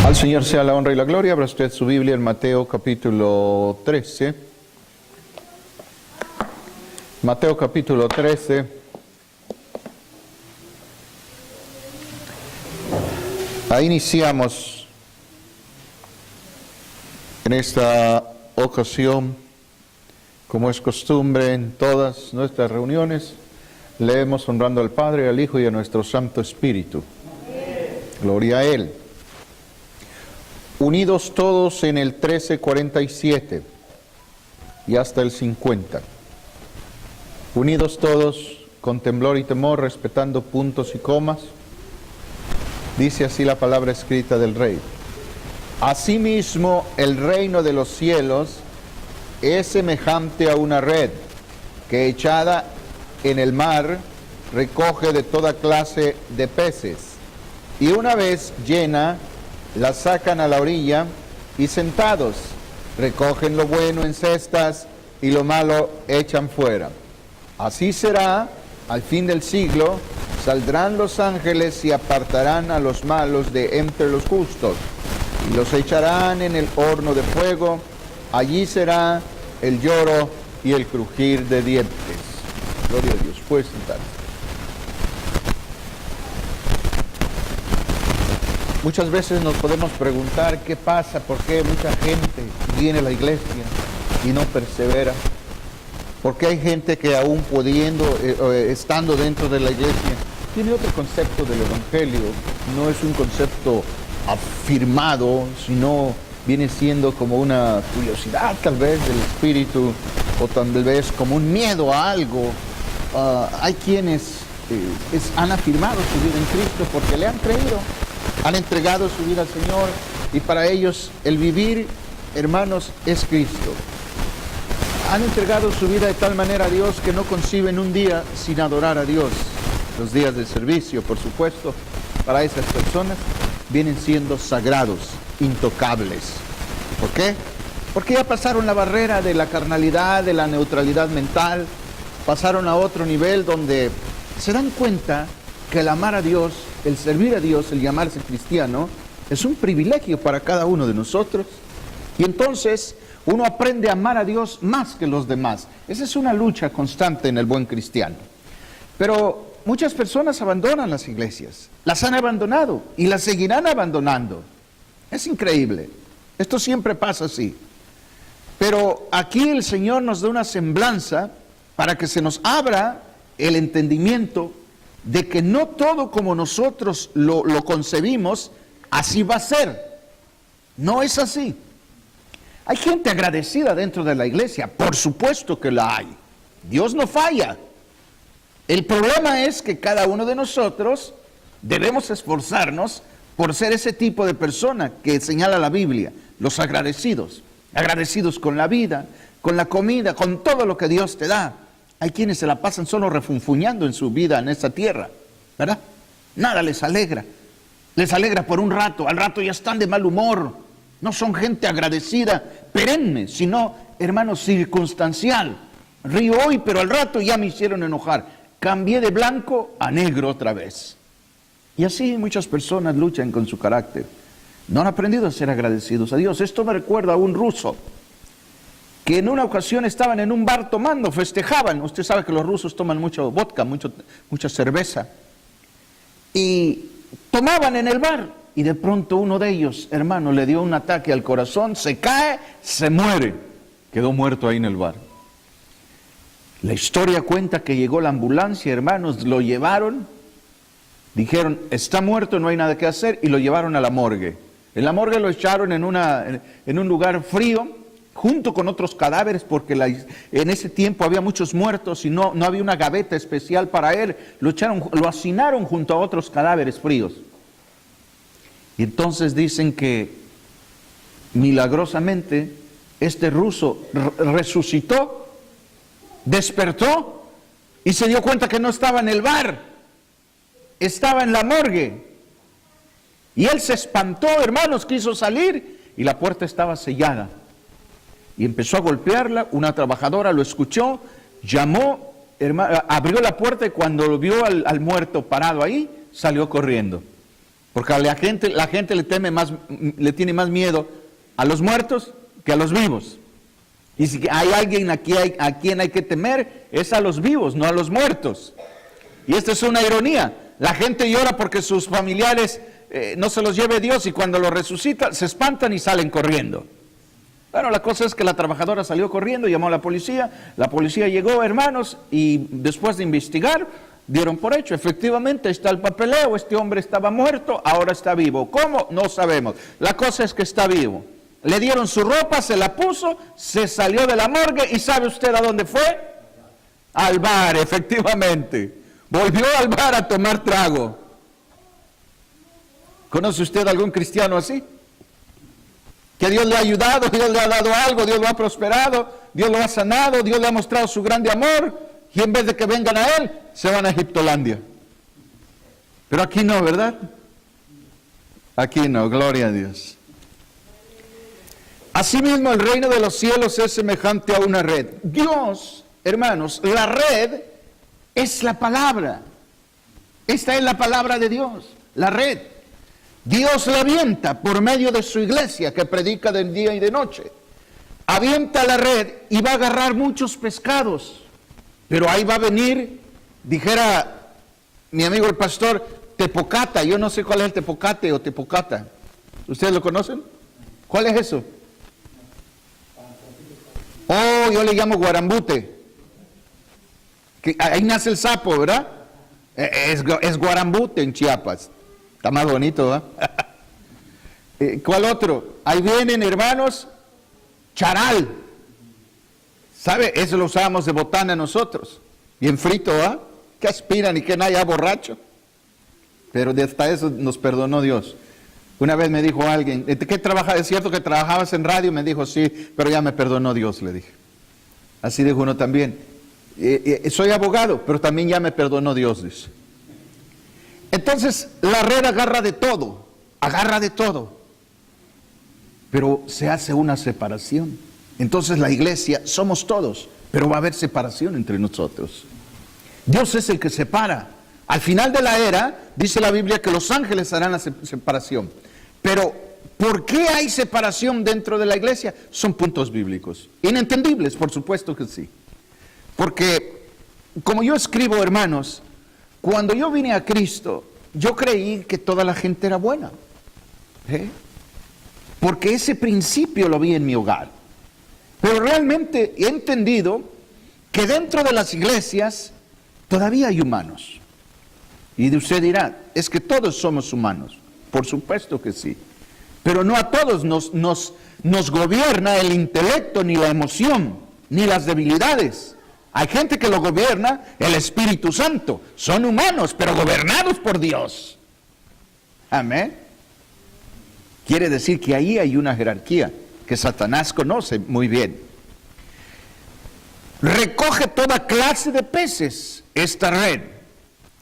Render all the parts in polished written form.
Al Señor sea la honra y la gloria. Abra usted su Biblia en Mateo capítulo 13. Mateo capítulo 13. Ahí iniciamos en esta ocasión, como es costumbre en todas nuestras reuniones, leemos honrando al Padre, al Hijo y a nuestro Santo Espíritu. Gloria a Él. Unidos todos en el 13:47 y hasta el 50. Unidos todos con temblor y temor, respetando puntos y comas. Dice así la palabra escrita del Rey. Asimismo, el reino de los cielos es semejante a una red que echada en el mar recoge de toda clase de peces, y una vez llena, la sacan a la orilla y sentados recogen lo bueno en cestas y lo malo echan fuera. Así será al fin del siglo. Saldrán los ángeles y apartarán a los malos de entre los justos y los echarán en el horno de fuego. Allí será el lloro y el crujir de dientes. Gloria a Dios. Puedes sentarse. Muchas veces nos podemos preguntar qué pasa, por qué mucha gente viene a la iglesia y no persevera. Porque hay gente que aún pudiendo, estando dentro de la iglesia, tiene otro concepto del Evangelio. No es un concepto afirmado, sino viene siendo como una curiosidad tal vez del espíritu, o tal vez como un miedo a algo. Hay quienes han afirmado su vida en Cristo porque le han creído. Han entregado su vida al Señor y para ellos el vivir, hermanos, es Cristo. Han entregado su vida de tal manera a Dios que no conciben un día sin adorar a Dios. Los días de servicio, por supuesto, para esas personas vienen siendo sagrados, intocables. ¿Por qué? Porque ya pasaron la barrera de la carnalidad, de la neutralidad mental, pasaron a otro nivel donde se dan cuenta que el amar a Dios, el servir a Dios, el llamarse cristiano, es un privilegio para cada uno de nosotros. Y entonces uno aprende a amar a Dios más que los demás. Esa es una lucha constante en el buen cristiano. Pero muchas personas abandonan las iglesias, las han abandonado y las seguirán abandonando. Es increíble. Esto siempre pasa así. Pero aquí el Señor nos da una semblanza para que se nos abra el entendimiento de que no todo como nosotros lo concebimos, así va a ser. No es así. Hay gente agradecida dentro de la iglesia, por supuesto que la hay. Dios no falla. El problema es que cada uno de nosotros debemos esforzarnos por ser ese tipo de persona que señala la Biblia, los agradecidos. Agradecidos con la vida, con la comida, con todo lo que Dios te da. Hay quienes se la pasan solo refunfuñando en su vida en esta tierra, ¿verdad? Nada les alegra por un rato, al rato ya están de mal humor. No son gente agradecida, perenne, sino, hermanos, circunstancial. Río hoy, pero al rato ya me hicieron enojar. Cambié de blanco a negro otra vez. Y así muchas personas luchan con su carácter. No han aprendido a ser agradecidos a Dios. Esto me recuerda a un ruso que en una ocasión estaban en un bar tomando, festejaban. Usted sabe que los rusos toman mucho vodka, mucha cerveza. Y tomaban en el bar. Y de pronto uno de ellos, hermano, le dio un ataque al corazón, se cae, se muere. Quedó muerto ahí en el bar. La historia cuenta que llegó la ambulancia, hermanos, lo llevaron, dijeron, está muerto, no hay nada que hacer, y lo llevaron a la morgue. En la morgue lo echaron en un lugar frío, junto con otros cadáveres, porque en ese tiempo había muchos muertos y no había una gaveta especial para él. Lo hacinaron junto a otros cadáveres fríos. Y entonces dicen que milagrosamente este ruso resucitó, despertó y se dio cuenta que no estaba en el bar, estaba en la morgue. Y él se espantó, hermanos, quiso salir y la puerta estaba sellada. Y empezó a golpearla, una trabajadora lo escuchó, llamó, abrió la puerta y cuando vio al muerto parado ahí, salió corriendo. Porque la gente le tiene más miedo a los muertos que a los vivos. Y si hay alguien a quien hay que temer, es a los vivos, no a los muertos. Y esta es una ironía. La gente llora porque sus familiares no se los lleve Dios y cuando los resucita se espantan y salen corriendo. Bueno, la cosa es que la trabajadora salió corriendo, llamó a la policía llegó, hermanos, y después de investigar, dieron por hecho, efectivamente está el papeleo, este hombre estaba muerto, ahora está vivo. ¿Cómo? No sabemos. La cosa es que está vivo. Le dieron su ropa, se la puso, se salió de la morgue y ¿sabe usted a dónde fue? Al bar, efectivamente. Volvió al bar a tomar trago. ¿Conoce usted algún cristiano así? Que Dios le ha ayudado, Dios le ha dado algo, Dios lo ha prosperado, Dios lo ha sanado, Dios le ha mostrado su grande amor, y en vez de que vengan a Él, se van a Egiptolandia. Pero aquí no, ¿verdad? Aquí no, gloria a Dios. Asimismo, el reino de los cielos es semejante a una red. Dios, hermanos, la red es la palabra. Esta es la palabra de Dios, la red. Dios la avienta por medio de su iglesia que predica de día y de noche. Avienta la red y va a agarrar muchos pescados. Pero ahí va a venir, dijera mi amigo el pastor, tepocata. Yo no sé cuál es el tepocate o tepocata. ¿Ustedes lo conocen? ¿Cuál es eso? Oh, yo le llamo guarambute. Que ahí nace el sapo, ¿verdad? Es guarambute en Chiapas. Está más bonito, ¿verdad? ¿Cuál otro? Ahí vienen, hermanos, charal. ¿Sabe? Eso lo usábamos de botana nosotros. Bien frito, ¿ah? Que aspiran y que nadie borracho. Pero de hasta eso nos perdonó Dios. Una vez me dijo alguien, ¿qué trabajas? ¿Es cierto que trabajabas en radio? Me dijo, sí, pero ya me perdonó Dios, le dije. Así dijo uno también. Soy abogado, pero también ya me perdonó Dios, dice. Entonces, la red agarra de todo. Pero se hace una separación. Entonces la iglesia somos todos, pero va a haber separación entre nosotros. Dios es el que separa. Al final de la era, dice la Biblia que los ángeles harán la separación. Pero, ¿por qué hay separación dentro de la iglesia? Son puntos bíblicos. Inentendibles, por supuesto que sí. Porque, como yo escribo, hermanos, cuando yo vine a Cristo, yo creí que toda la gente era buena. Porque ese principio lo vi en mi hogar. Pero realmente he entendido que dentro de las iglesias todavía hay humanos. Y usted dirá, es que todos somos humanos. Por supuesto que sí. Pero no a todos nos gobierna el intelecto, ni la emoción, ni las debilidades. Hay gente que lo gobierna el Espíritu Santo. Son humanos, pero gobernados por Dios. Amén. Quiere decir que ahí hay una jerarquía que Satanás conoce muy bien. Recoge toda clase de peces esta red.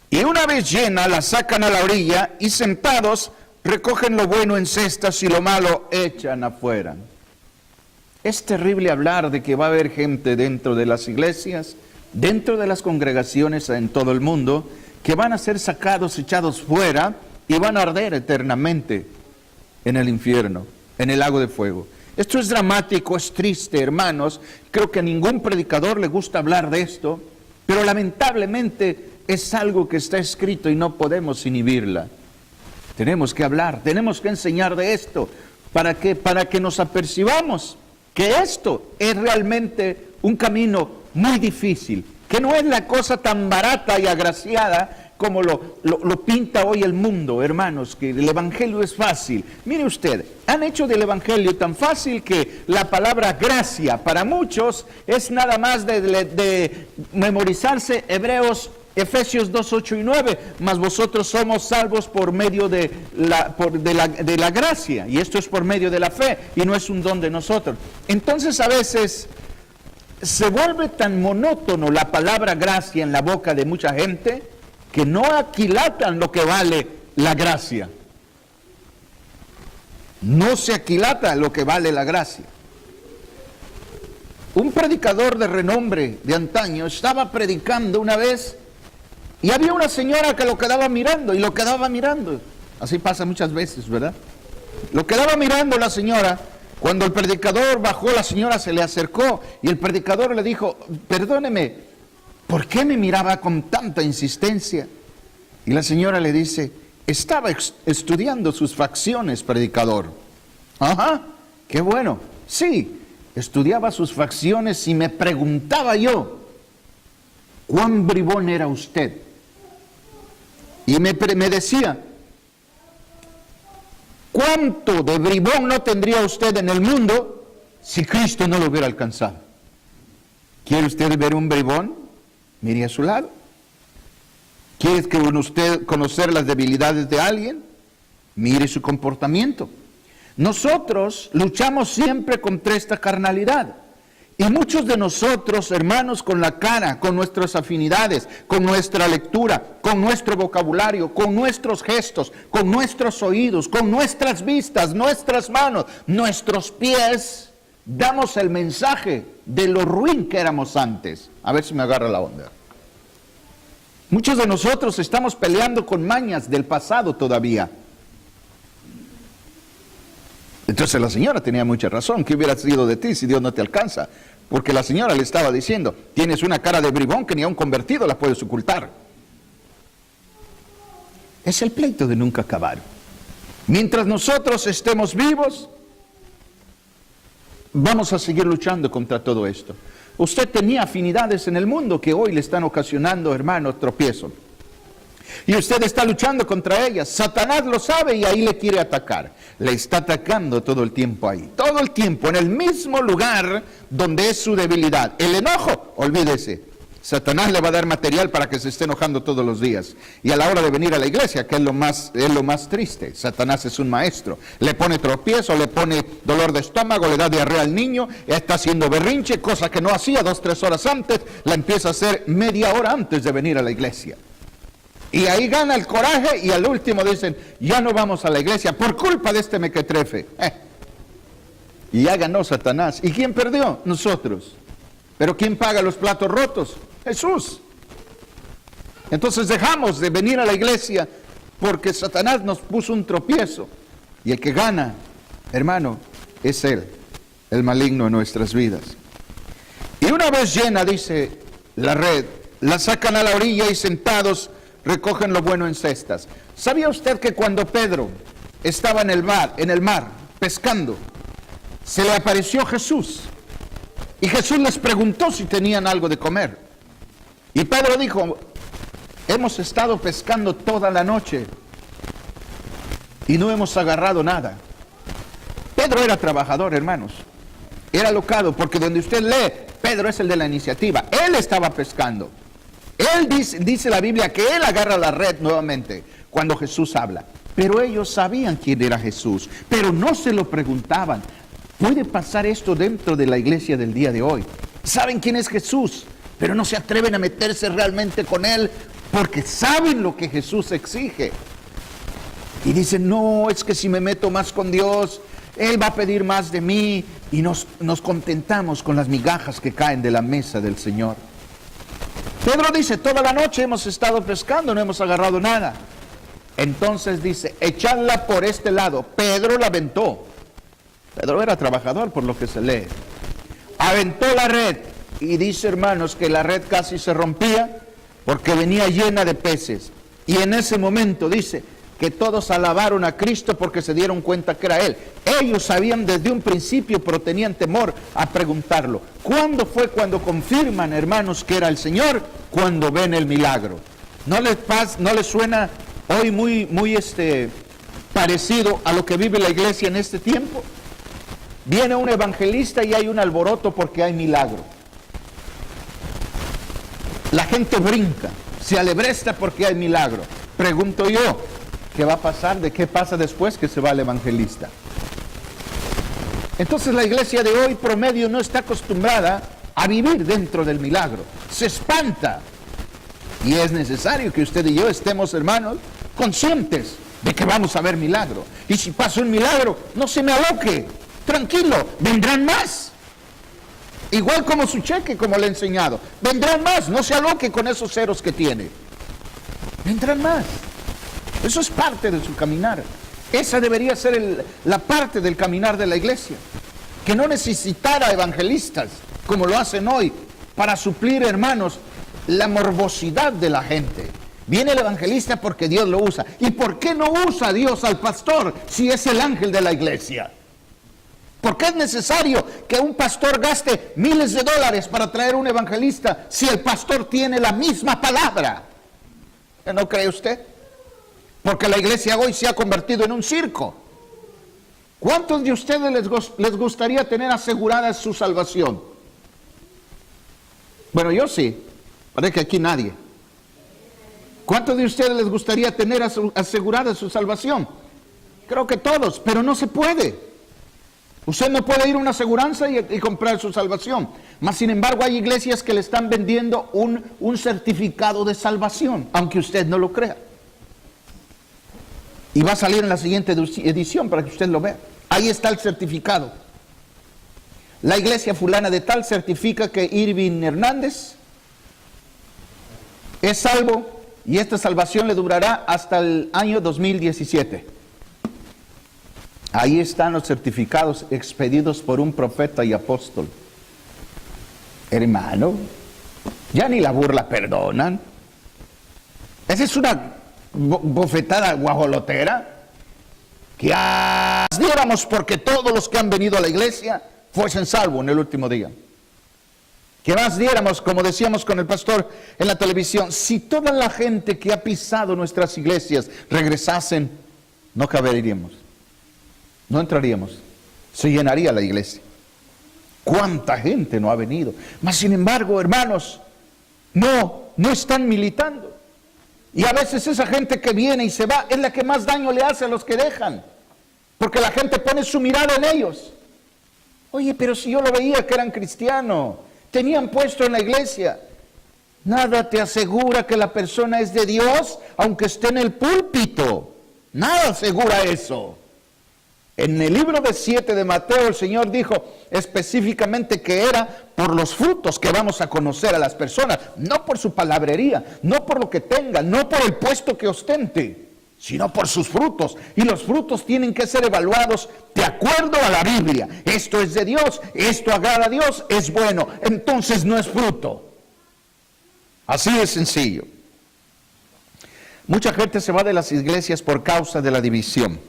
Y una vez llena, la sacan a la orilla y sentados recogen lo bueno en cestas y lo malo echan afuera. Es terrible hablar de que va a haber gente dentro de las iglesias, dentro de las congregaciones en todo el mundo, que van a ser sacados, echados fuera y van a arder eternamente en el infierno, en el lago de fuego. Esto es dramático, es triste, hermanos. Creo que a ningún predicador le gusta hablar de esto, pero lamentablemente es algo que está escrito y no podemos inhibirla. Tenemos que hablar, tenemos que enseñar de esto. ¿Para qué? Para que nos apercibamos que esto es realmente un camino muy difícil, que no es la cosa tan barata y agraciada como lo pinta hoy el mundo, hermanos, que el Evangelio es fácil. Mire usted, han hecho del Evangelio tan fácil que la palabra gracia para muchos es nada más de memorizarse Efesios 2, 8 y 9, mas vosotros somos salvos por medio de la gracia, y esto es por medio de la fe, y no es un don de nosotros. Entonces a veces se vuelve tan monótono la palabra gracia en la boca de mucha gente, que no aquilatan lo que vale la gracia. No se aquilata lo que vale la gracia. Un predicador de renombre de antaño estaba predicando una vez y había una señora que lo quedaba mirando y lo quedaba mirando. Así pasa muchas veces, ¿verdad? Lo quedaba mirando la señora. Cuando el predicador bajó, la señora se le acercó y el predicador le dijo: perdóneme, ¿por qué me miraba con tanta insistencia? Y la señora le dice: estaba estudiando sus facciones, predicador. Ajá, qué bueno. Sí, estudiaba sus facciones y me preguntaba yo, ¿cuán bribón era usted? Y me decía, ¿cuánto de bribón no tendría usted en el mundo si Cristo no lo hubiera alcanzado? ¿Quiere usted ver un bribón? Mire a su lado. ¿Quiere usted conocer las debilidades de alguien? Mire su comportamiento. Nosotros luchamos siempre contra esta carnalidad. Y muchos de nosotros, hermanos, con la cara, con nuestras afinidades, con nuestra lectura, con nuestro vocabulario, con nuestros gestos, con nuestros oídos, con nuestras vistas, nuestras manos, nuestros pies, damos el mensaje de lo ruin que éramos antes. A ver si me agarra la onda. Muchos de nosotros estamos peleando con mañas del pasado todavía. Entonces la señora tenía mucha razón. ¿Qué hubiera sido de ti si Dios no te alcanza? Porque la señora le estaba diciendo, tienes una cara de bribón que ni a un convertido la puedes ocultar. Es el pleito de nunca acabar. Mientras nosotros estemos vivos, vamos a seguir luchando contra todo esto. Usted tenía afinidades en el mundo que hoy le están ocasionando, hermanos, tropiezo. Y usted está luchando contra ellas. Satanás lo sabe y ahí le quiere atacar. Le está atacando todo el tiempo ahí. Todo el tiempo, en el mismo lugar donde es su debilidad. El enojo, olvídese. Satanás le va a dar material para que se esté enojando todos los días. Y a la hora de venir a la iglesia, que es lo más triste, Satanás es un maestro. Le pone tropiezo, le pone dolor de estómago, le da diarrea al niño, está haciendo berrinche, cosa que no hacía 2 o 3 horas antes, la empieza a hacer media hora antes de venir a la iglesia. Y ahí gana el coraje y al último dicen, ya no vamos a la iglesia por culpa de este mequetrefe. Y ya ganó Satanás. ¿Y quién perdió? Nosotros. ¿Pero quién paga los platos rotos? Jesús. Entonces dejamos de venir a la iglesia porque Satanás nos puso un tropiezo. Y el que gana, hermano, es Él, el maligno en nuestras vidas. Y una vez llena, dice, la red, la sacan a la orilla y sentados recogen lo bueno en cestas. ¿Sabía usted que cuando Pedro estaba en el mar, pescando, se le apareció Jesús? Y Jesús les preguntó si tenían algo de comer. Y Pedro dijo, hemos estado pescando toda la noche y no hemos agarrado nada. Pedro era trabajador, hermanos. Era alocado, porque donde usted lee, Pedro es el de la iniciativa. Él estaba pescando. Él dice la Biblia que él agarra la red nuevamente cuando Jesús habla. Pero ellos sabían quién era Jesús, pero no se lo preguntaban. Puede pasar esto dentro de la iglesia del día de hoy. Saben quién es Jesús, pero no se atreven a meterse realmente con Él porque saben lo que Jesús exige. Y dicen, no, es que si me meto más con Dios, Él va a pedir más de mí. Y nos contentamos con las migajas que caen de la mesa del Señor. Pedro dice, toda la noche hemos estado pescando, no hemos agarrado nada. Entonces dice, echadla por este lado. Pedro la aventó. Pedro era trabajador, por lo que se lee. Aventó la red. Y dice, hermanos, que la red casi se rompía porque venía llena de peces. Y en ese momento dice que todos alabaron a Cristo porque se dieron cuenta que era Él. ellos sabían desde un principio, pero tenían temor a preguntarlo. ¿Cuándo fue cuando confirman, hermanos, que era el Señor? Cuando ven el milagro. ¿No les suena hoy muy parecido a lo que vive la iglesia en este tiempo? Viene un evangelista y hay un alboroto porque hay milagro. La gente brinca, se alebresta porque hay milagro. Pregunto yo, ¿qué va a pasar? ¿De qué pasa después que se va el evangelista? Entonces la iglesia de hoy promedio no está acostumbrada a vivir dentro del milagro. Se espanta. Y es necesario que usted y yo estemos, hermanos, conscientes de que vamos a ver milagro. Y si pasa un milagro, no se me aloque. Tranquilo, vendrán más. Igual como su cheque, como le he enseñado. Vendrán más, no se aloque con esos ceros que tiene. Vendrán más. Eso es parte de su caminar. Esa debería ser la parte del caminar de la iglesia. Que no necesitara evangelistas, como lo hacen hoy, para suplir, hermanos, la morbosidad de la gente. Viene el evangelista porque Dios lo usa. ¿Y por qué no usa Dios al pastor si es el ángel de la iglesia? ¿Por qué es necesario que un pastor gaste miles de dólares para traer un evangelista si el pastor tiene la misma palabra? ¿No cree usted? Porque la iglesia hoy se ha convertido en un circo. ¿Cuántos de ustedes les gustaría tener asegurada su salvación? Bueno, yo sí. Parece que aquí nadie. ¿Cuántos de ustedes les gustaría tener asegurada su salvación? Creo que todos, pero no se puede. Usted no puede ir a una aseguranza y comprar su salvación. Mas, sin embargo, hay iglesias que le están vendiendo un certificado de salvación, aunque usted no lo crea. Y va a salir en la siguiente edición para que usted lo vea. Ahí está el certificado. La iglesia fulana de tal certifica que Irving Hernández es salvo y esta salvación le durará hasta el año 2017. Ahí están los certificados expedidos por un profeta y apóstol. Hermano, ya ni la burla perdonan. Esa es una bofetada guajolotera. Que diéramos porque todos los que han venido a la iglesia fuesen salvos en el último día. Que más diéramos, como decíamos con el pastor en la televisión, si toda la gente que ha pisado nuestras iglesias regresasen, no caberíamos. No entraríamos, se llenaría la iglesia. ¿Cuánta gente no ha venido? Mas sin embargo, hermanos, no están militando. Y a veces esa gente que viene y se va es la que más daño le hace a los que dejan. Porque la gente pone su mirada en ellos. Oye, pero si yo lo veía que eran cristianos, tenían puesto en la iglesia. Nada te asegura que la persona es de Dios, aunque esté en el púlpito. Nada asegura eso. En el libro de 7 de Mateo, el Señor dijo específicamente que era por los frutos que vamos a conocer a las personas, no por su palabrería, no por lo que tenga, no por el puesto que ostente, sino por sus frutos. Y los frutos tienen que ser evaluados de acuerdo a la Biblia. Esto es de Dios, esto agrada a Dios, es bueno, entonces no es fruto. Así de sencillo. Mucha gente se va de las iglesias por causa de la división.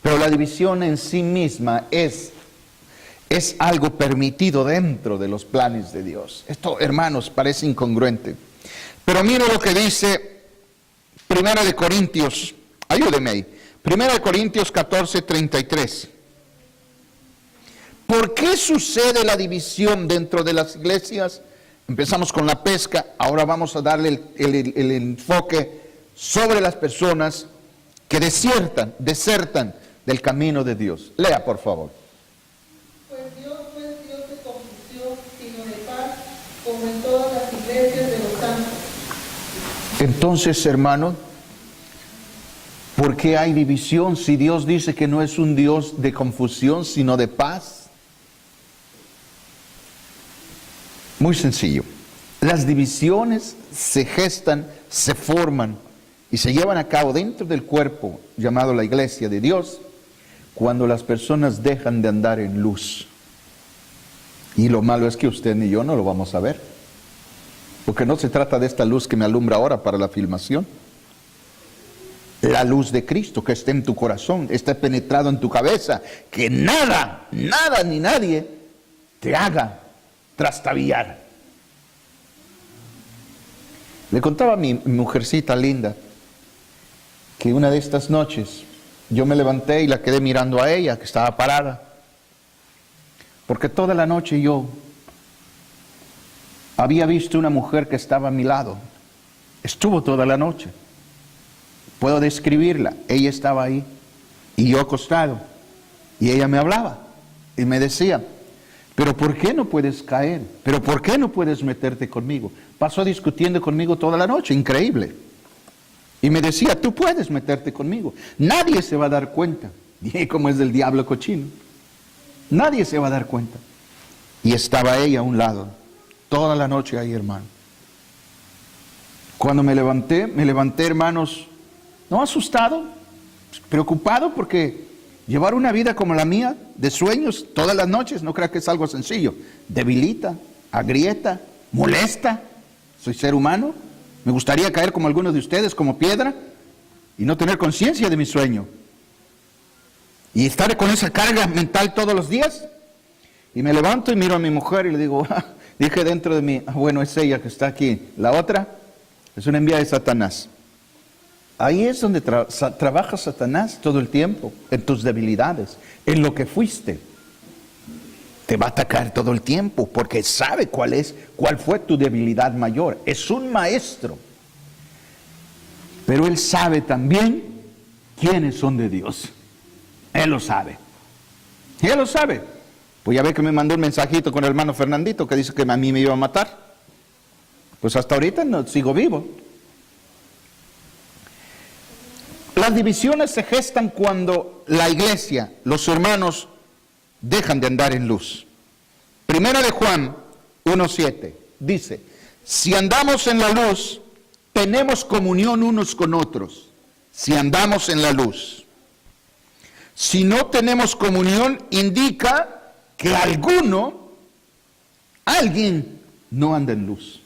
Pero la división en sí misma es algo permitido dentro de los planes de Dios. Esto, hermanos, parece incongruente. Pero mire lo que dice 1 de Corintios, ayúdeme ahí, 1 de Corintios 14:33. ¿Por qué sucede la división dentro de las iglesias? Empezamos con la pesca, ahora vamos a darle el enfoque sobre las personas que desertan del camino de Dios. Lea, por favor. Pues Dios no es Dios de confusión, sino de paz, como en todas las iglesias de los santos. Entonces, hermano, ¿por qué hay división si Dios dice que no es un Dios de confusión, sino de paz? Muy sencillo. Las divisiones se gestan, se forman y se llevan a cabo dentro del cuerpo llamado la iglesia de Dios cuando las personas dejan de andar en luz. Y lo malo es que usted ni yo no lo vamos a ver, porque no se trata de esta luz que me alumbra ahora para la filmación. la luz de Cristo que esté en tu corazón, esté penetrado en tu cabeza, que nada ni nadie te haga trastabillar. Le contaba a mi mujercita linda que una de estas noches yo me levanté y la quedé mirando a ella, que estaba parada, porque toda la noche yo había visto una mujer que estaba a mi lado. Estuvo toda la noche. Puedo describirla. Ella estaba ahí y yo acostado. Y ella me hablaba y me decía, pero ¿por qué no puedes caer? ¿Pero por qué no puedes meterte conmigo? Pasó discutiendo conmigo toda la noche, increíble. Y me decía, tú puedes meterte conmigo. Nadie se va a dar cuenta. Y como es del diablo cochino. Nadie se va a dar cuenta. Y estaba ella a un lado. Toda la noche ahí, hermano. Cuando me levanté, hermanos, no asustado, preocupado, porque llevar una vida como la mía, de sueños todas las noches, no creo que es algo sencillo. Debilita, agrieta, molesta. Soy ser humano. Me gustaría caer como algunos de ustedes, como piedra, y no tener conciencia de mi sueño. Y estar con esa carga mental todos los días. Y me levanto y miro a mi mujer y le digo, dije dentro de mí, bueno, es ella que está aquí. La otra es una enviada de Satanás. Ahí es donde trabaja Satanás todo el tiempo, en tus debilidades, en lo que fuiste. Te va a atacar todo el tiempo porque sabe cuál fue tu debilidad mayor. Es un maestro. Pero él sabe también quiénes son de Dios. Él lo sabe. Él lo sabe. Pues ya ve que me mandó un mensajito con el hermano Fernandito que dice que a mí me iba a matar. Pues hasta ahorita no sigo vivo. Las divisiones se gestan cuando la iglesia, los hermanos, dejan de andar en luz. Primera de Juan 1:7 dice, si andamos en la luz, tenemos comunión unos con otros. Si andamos en la luz. Si no tenemos comunión, indica que alguien no anda en luz.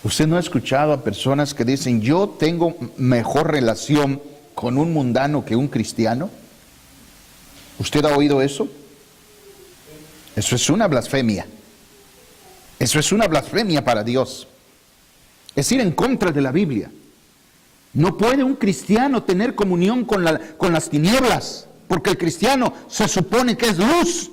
¿Usted no ha escuchado a personas que dicen, yo tengo mejor relación con un mundano que un cristiano? ¿Usted ha oído eso? Eso es una blasfemia. Eso es una blasfemia para Dios. Es ir en contra de la Biblia. No puede un cristiano tener comunión con las tinieblas, porque el cristiano se supone que es luz.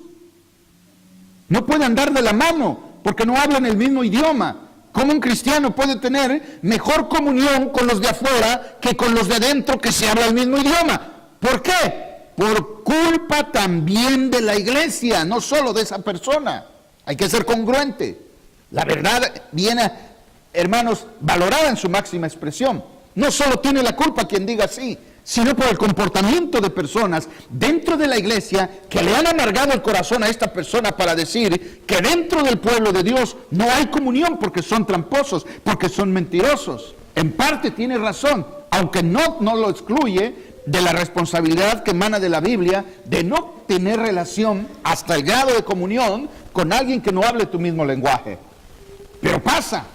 No puede andar de la mano, porque no hablan el mismo idioma. ¿Cómo un cristiano puede tener mejor comunión con los de afuera que con los de adentro que se habla el mismo idioma? ¿Por qué? Por culpa también de la iglesia, no solo de esa persona. Hay que ser congruente. La verdad viene, hermanos, valorada en su máxima expresión. No solo tiene la culpa quien diga así, sino por el comportamiento de personas dentro de la iglesia que le han amargado el corazón a esta persona para decir que dentro del pueblo de Dios no hay comunión porque son tramposos, porque son mentirosos. En parte tiene razón, aunque no lo excluye de la responsabilidad que emana de la Biblia de no tener relación hasta el grado de comunión con alguien que no hable tu mismo lenguaje. Pero pasa.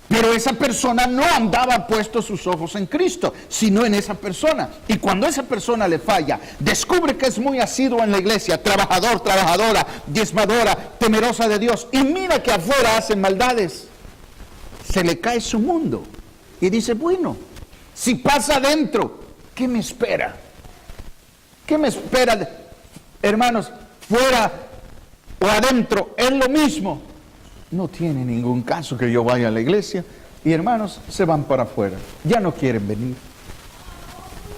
Pero esa persona no andaba puesto sus ojos en Cristo, sino en esa persona. Y cuando esa persona le falla, descubre que es muy asiduo en la iglesia, trabajador, trabajadora, diezmadora, temerosa de Dios, y mira que afuera hacen maldades, se le cae su mundo. Y dice, bueno, si pasa adentro, ¿qué me espera? ¿Qué me espera? Hermanos, fuera o adentro, es lo mismo. No tiene ningún caso que yo vaya a la iglesia y hermanos se van para afuera, ya no quieren venir.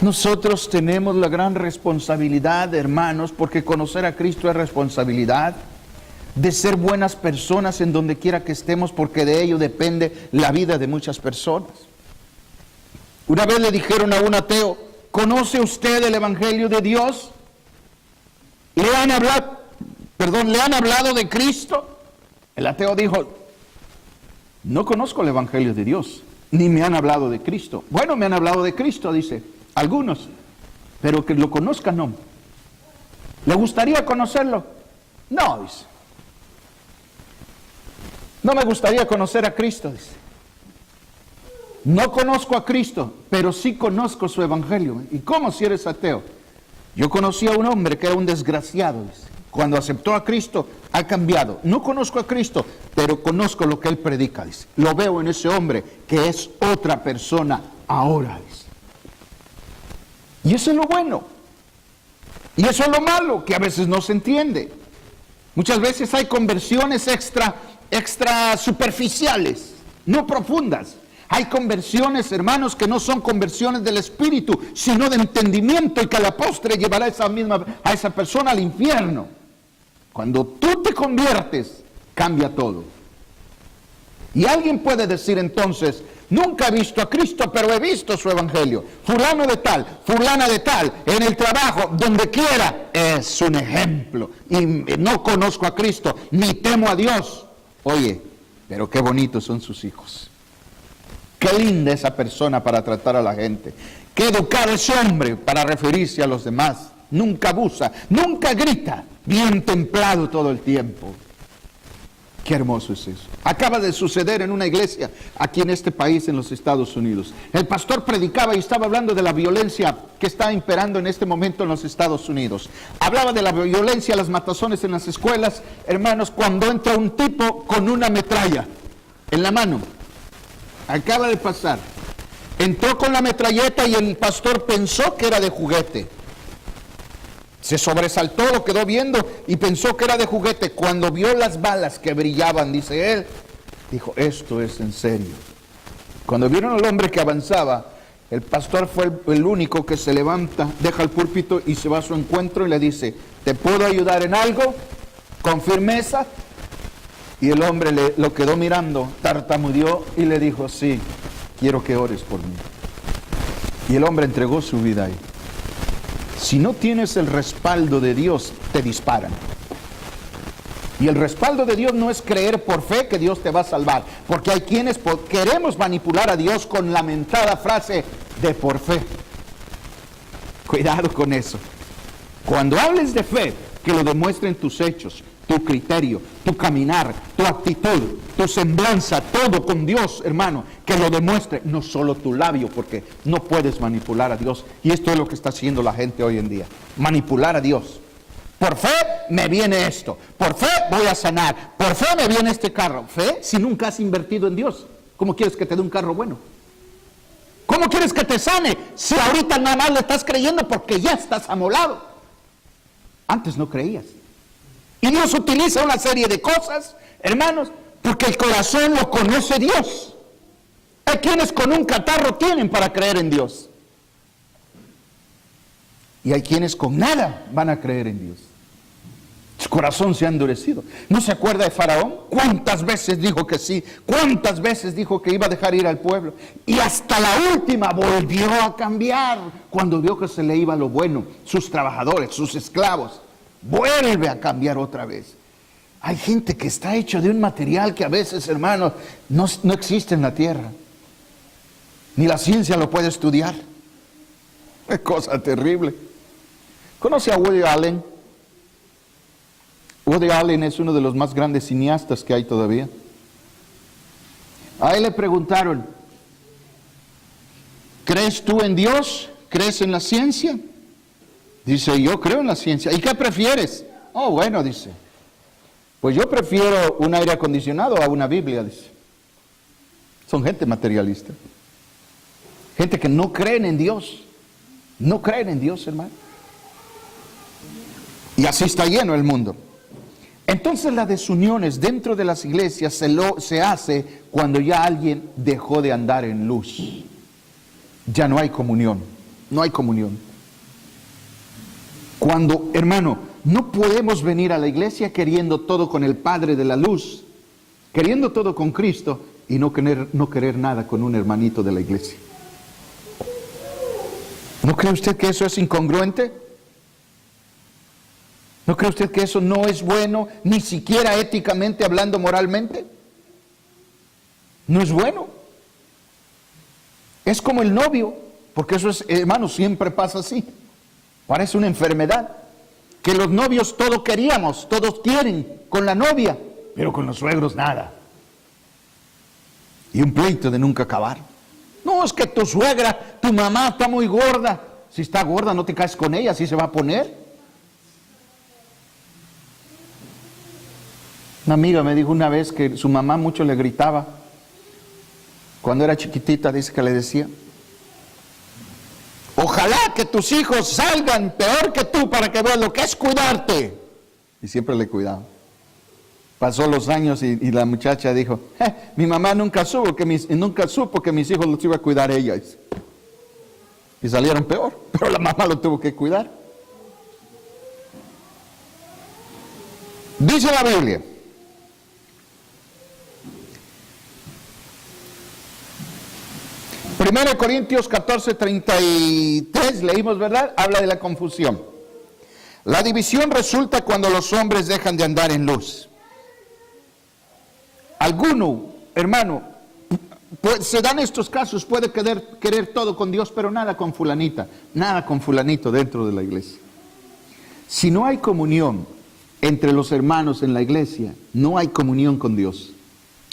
Nosotros tenemos la gran responsabilidad, hermanos, porque conocer a Cristo es responsabilidad, de ser buenas personas en donde quiera que estemos, porque de ello depende la vida de muchas personas. Una vez le dijeron a un ateo, ¿conoce usted el Evangelio de Dios? ¿Le han hablado de Cristo? El ateo dijo, no conozco el Evangelio de Dios, ni me han hablado de Cristo. Bueno, me han hablado de Cristo, dice, algunos, pero que lo conozcan no. ¿Le gustaría conocerlo? No, dice. No me gustaría conocer a Cristo, dice. No conozco a Cristo, pero sí conozco su evangelio. ¿Y cómo si eres ateo? Yo conocí a un hombre que era un desgraciado, dice. Cuando aceptó a Cristo, ha cambiado. No conozco a Cristo, pero conozco lo que él predica, dice. Lo veo en ese hombre, que es otra persona ahora, dice. Y eso es lo bueno. Y eso es lo malo, que a veces no se entiende. Muchas veces hay conversiones extra superficiales, no profundas. Hay conversiones, hermanos, que no son conversiones del espíritu, sino de entendimiento, y que a la postre llevará a esa persona al infierno. Cuando tú te conviertes, cambia todo. Y alguien puede decir entonces, nunca he visto a Cristo, pero he visto su evangelio. Fulano de tal, fulana de tal, en el trabajo, donde quiera, es un ejemplo. Y no conozco a Cristo, ni temo a Dios. Oye, pero qué bonitos son sus hijos. Qué linda esa persona para tratar a la gente. Qué educado ese hombre para referirse a los demás. Nunca abusa, nunca grita. Bien templado todo el tiempo. Qué hermoso es eso. Acaba de suceder en una iglesia aquí en este país, en los Estados Unidos. El pastor predicaba y estaba hablando de la violencia que está imperando en este momento en los Estados Unidos. Hablaba de la violencia, las matazones en las escuelas. Hermanos, cuando entra un tipo con una metralla en la mano. Acaba de pasar. Entró con la metralleta y el pastor pensó que era de juguete. Se sobresaltó, lo quedó viendo y pensó que era de juguete. Cuando vio las balas que brillaban, dice él, dijo, esto es en serio. Cuando vieron al hombre que avanzaba, el pastor fue el único que se levanta, deja el púlpito y se va a su encuentro y le dice, ¿te puedo ayudar en algo? Con firmeza. Y el hombre lo quedó mirando, tartamudeó y le dijo, sí, quiero que ores por mí. Y el hombre entregó su vida ahí. Si no tienes el respaldo de Dios, te disparan. Y el respaldo de Dios no es creer por fe que Dios te va a salvar. Porque hay quienes queremos manipular a Dios con la mentada frase de por fe. Cuidado con eso. Cuando hables de fe, que lo demuestren tus hechos, tu criterio, tu caminar, tu actitud, tu semblanza, todo con Dios, hermano, que lo demuestre, no solo tu labio, porque no puedes manipular a Dios. Y esto es lo que está haciendo la gente hoy en día, manipular a Dios. Por fe me viene esto, por fe voy a sanar, por fe me viene este carro. Fe si nunca has invertido en Dios. ¿Cómo quieres que te dé un carro bueno? ¿Cómo quieres que te sane si ahorita nada más le estás creyendo porque ya estás amolado? Antes no creías. Y Dios utiliza una serie de cosas, hermanos, porque el corazón lo conoce Dios. Hay quienes con un catarro tienen para creer en Dios. Y hay quienes con nada van a creer en Dios. Su corazón se ha endurecido. ¿No se acuerda de Faraón? ¿Cuántas veces dijo que sí? ¿Cuántas veces dijo que iba a dejar ir al pueblo? Y hasta la última volvió a cambiar cuando vio que se le iba lo bueno, sus trabajadores, sus esclavos. Vuelve a cambiar otra vez. Hay gente que está hecha de un material que a veces, hermanos, no existe en la tierra. Ni la ciencia lo puede estudiar. Es cosa terrible. ¿Conoce a Woody Allen? Woody Allen es uno de los más grandes cineastas que hay todavía. A él le preguntaron, ¿crees tú en Dios? ¿Crees en la ciencia? Dice, yo creo en la ciencia. ¿Y qué prefieres? Oh, bueno, dice, pues yo prefiero un aire acondicionado a una Biblia, dice. Son gente materialista. Gente que no creen en Dios. No creen en Dios, hermano. Y así está lleno el mundo. Entonces las desuniones dentro de las iglesias se hace cuando ya alguien dejó de andar en luz. Ya no hay comunión. No hay comunión. Cuando, hermano, no podemos venir a la iglesia queriendo todo con el Padre de la luz, queriendo todo con Cristo y no querer nada con un hermanito de la iglesia. ¿No cree usted que eso es incongruente? ¿No cree usted que eso no es bueno, ni siquiera éticamente hablando, moralmente? No es bueno. Es como el novio, porque eso es, hermano, siempre pasa así. Parece una enfermedad, que los novios todos queríamos, todos quieren con la novia, pero con los suegros nada. Y un pleito de nunca acabar. No, es que tu suegra, tu mamá está muy gorda. Si está gorda, no te cases con ella, así se va a poner. Una amiga me dijo una vez que su mamá mucho le gritaba. Cuando era chiquitita, dice que le decía: ojalá que tus hijos salgan peor que tú para que veas lo que es cuidarte. Y siempre le cuidaba. Pasó los años y la muchacha dijo: mi mamá nunca supo que mis hijos los iba a cuidar ella. Y salieron peor, pero la mamá lo tuvo que cuidar. Dice la Biblia: Primero Corintios 14:33, leímos, ¿verdad? Habla de la confusión. La división resulta cuando los hombres dejan de andar en luz. Alguno, hermano, pues, se dan estos casos, puede querer todo con Dios, pero nada con fulanita, nada con fulanito dentro de la iglesia. Si no hay comunión entre los hermanos en la iglesia, no hay comunión con Dios.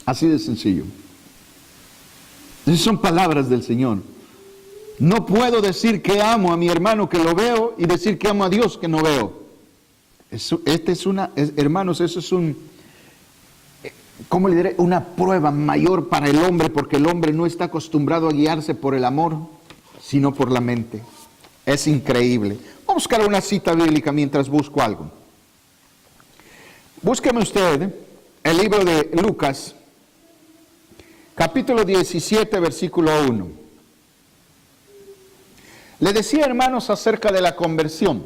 Así de sencillo. Esas son palabras del Señor. No puedo decir que amo a mi hermano que lo veo y decir que amo a Dios que no veo. Hermanos, eso es ¿cómo le diré? Una prueba mayor para el hombre, porque el hombre no está acostumbrado a guiarse por el amor, sino por la mente. Es increíble. Vamos a buscar una cita bíblica mientras busco algo. Búsqueme usted el libro de Lucas, capítulo 17, versículo 1. Le decía, hermanos, acerca de la conversión.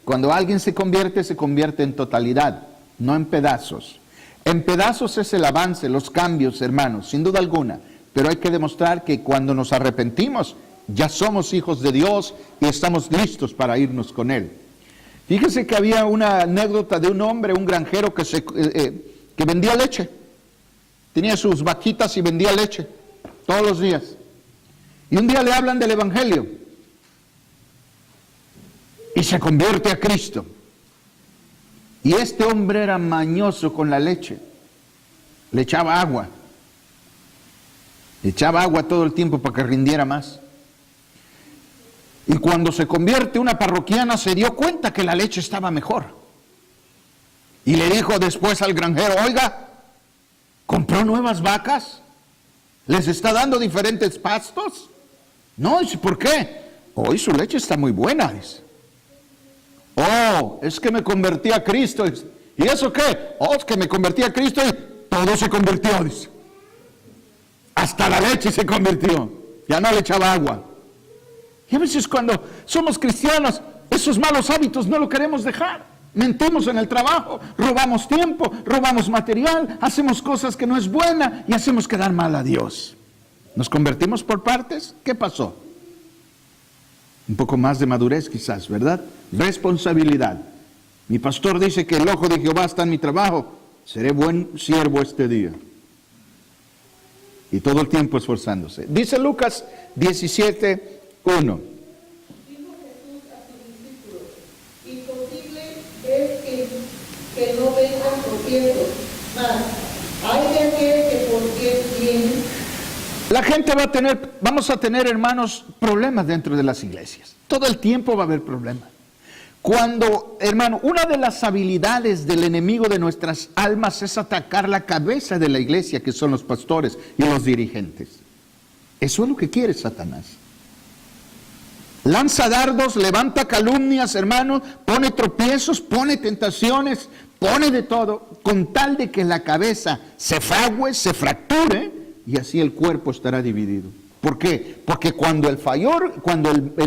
Cuando alguien se convierte en totalidad, no en pedazos. En pedazos es el avance, los cambios, hermanos, sin duda alguna. Pero hay que demostrar que cuando nos arrepentimos, ya somos hijos de Dios y estamos listos para irnos con Él. Fíjese que había una anécdota de un hombre, un granjero que vendía leche. Tenía sus vaquitas y vendía leche todos los días. Y un día le hablan del Evangelio. Y se convierte a Cristo. Y este hombre era mañoso con la leche. Le echaba agua. Le echaba agua todo el tiempo para que rindiera más. Y cuando se convierte una parroquiana se dio cuenta que la leche estaba mejor. Y le dijo después al granjero: oiga, ¿compró nuevas vacas? ¿Les está dando diferentes pastos? No, dice, ¿por qué? Hoy su leche está muy buena, dice. Oh, es que me convertí a Cristo. ¿Y eso qué? Oh, es que me convertí a Cristo y todo se convirtió, dice. Hasta la leche se convirtió. Ya no le echaba agua. Y a veces cuando somos cristianos, esos malos hábitos no lo queremos dejar. Mentimos en el trabajo, robamos tiempo, robamos material, hacemos cosas que no es buena y hacemos quedar mal a Dios. ¿Nos convertimos por partes? ¿Qué pasó? Un poco más de madurez quizás, ¿verdad? Responsabilidad. Mi pastor dice que el ojo de Jehová está en mi trabajo. Seré buen siervo este día. Y todo el tiempo esforzándose. Dice Lucas 17:1. Dijo Jesús a sus discípulos: imposible es que no vengan tropiezos, mas hay de aquel que por bien. La gente vamos a tener, hermanos, problemas dentro de las iglesias. Todo el tiempo va a haber problemas. Cuando, hermano, una de las habilidades del enemigo de nuestras almas es atacar la cabeza de la iglesia, que son los pastores y los dirigentes. Eso es lo que quiere Satanás. Lanza dardos, levanta calumnias, hermano, pone tropiezos, pone tentaciones, pone de todo, con tal de que la cabeza se fragüe, se fracture, y así el cuerpo estará dividido. ¿Por qué? Porque cuando el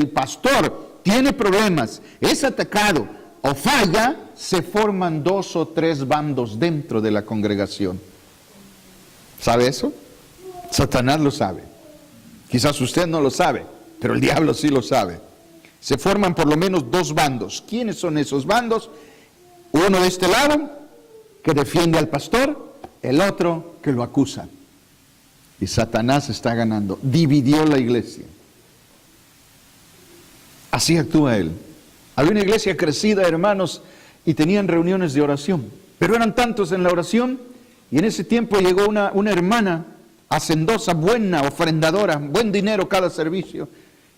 pastor tiene problemas, es atacado o falla, se forman 2 o 3 bandos dentro de la congregación. ¿Sabe eso? Satanás lo sabe. Quizás usted no lo sabe, pero el diablo sí lo sabe. Se forman por lo menos 2 bandos. ¿Quiénes son esos bandos? Uno de este lado, que defiende al pastor, el otro que lo acusa. Y Satanás está ganando. Dividió la iglesia. Así actúa él. Había una iglesia crecida, hermanos, y tenían reuniones de oración. Pero eran tantos en la oración, y en ese tiempo llegó una hermana hacendosa, buena, ofrendadora, buen dinero cada servicio,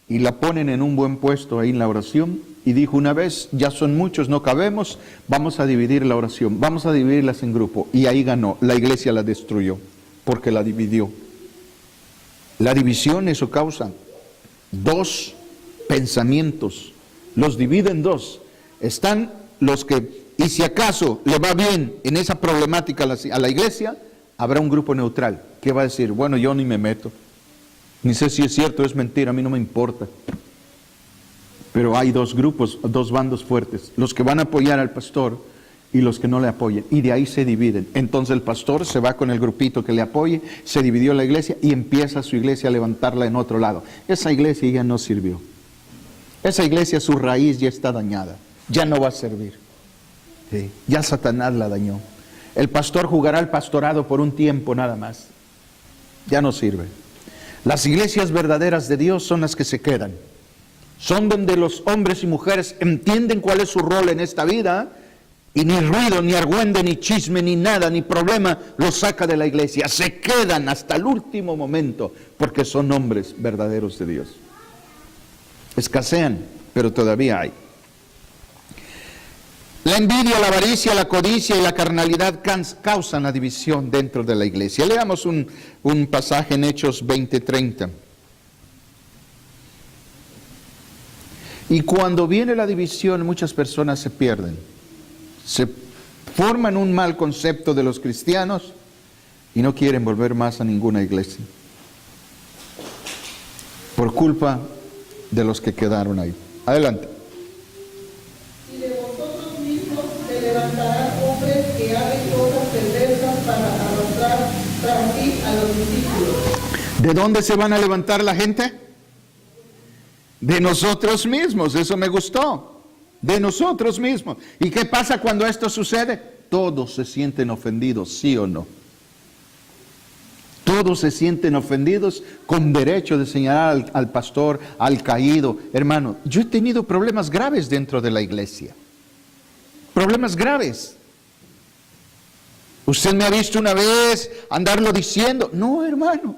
y la ponen en un buen puesto ahí en la oración, y dijo una vez, ya son muchos, no cabemos, vamos a dividir la oración, vamos a dividirlas en grupo, y ahí ganó, la iglesia la destruyó, porque la dividió. La división, eso causa dos pensamientos, los divide en dos, están los que, y si acaso le va bien en esa problemática a la iglesia, habrá un grupo neutral, que va a decir, bueno, yo ni me meto, ni sé si es cierto o es mentira, a mí no me importa. Pero hay dos grupos, dos bandos fuertes, los que van a apoyar al pastor y los que no le apoyen, y de ahí se dividen. Entonces el pastor se va con el grupito que le apoye, se dividió la iglesia y empieza su iglesia a levantarla en otro lado. Esa iglesia ya no sirvió. Esa iglesia, su raíz ya está dañada, ya no va a servir. Sí, ya Satanás la dañó. El pastor jugará al pastorado por un tiempo nada más. Ya no sirve. Las iglesias verdaderas de Dios son las que se quedan. Son donde los hombres y mujeres entienden cuál es su rol en esta vida, y ni ruido, ni argüende, ni chisme, ni nada, ni problema los saca de la iglesia. Se quedan hasta el último momento porque son hombres verdaderos de Dios. Escasean, pero todavía hay. La envidia, la avaricia, la codicia y la carnalidad causan la división dentro de la iglesia. Leamos un pasaje en Hechos 20:30. Y cuando viene la división, muchas personas se pierden. Se forman un mal concepto de los cristianos y no quieren volver más a ninguna iglesia, por culpa de los que quedaron ahí. Adelante. Y de vosotros mismos se levantarán hombres que hagan cosas perversas para arrastrar tras sí a los discípulos. ¿De dónde se van a levantar la gente? De nosotros mismos. Eso me gustó. De nosotros mismos. ¿Y qué pasa cuando esto sucede? Todos se sienten ofendidos, ¿sí o no? Todos se sienten ofendidos, con derecho de señalar al pastor, al caído. Hermano, yo he tenido problemas graves dentro de la iglesia. Problemas graves. Usted me ha visto una vez andarlo diciendo. No, hermano,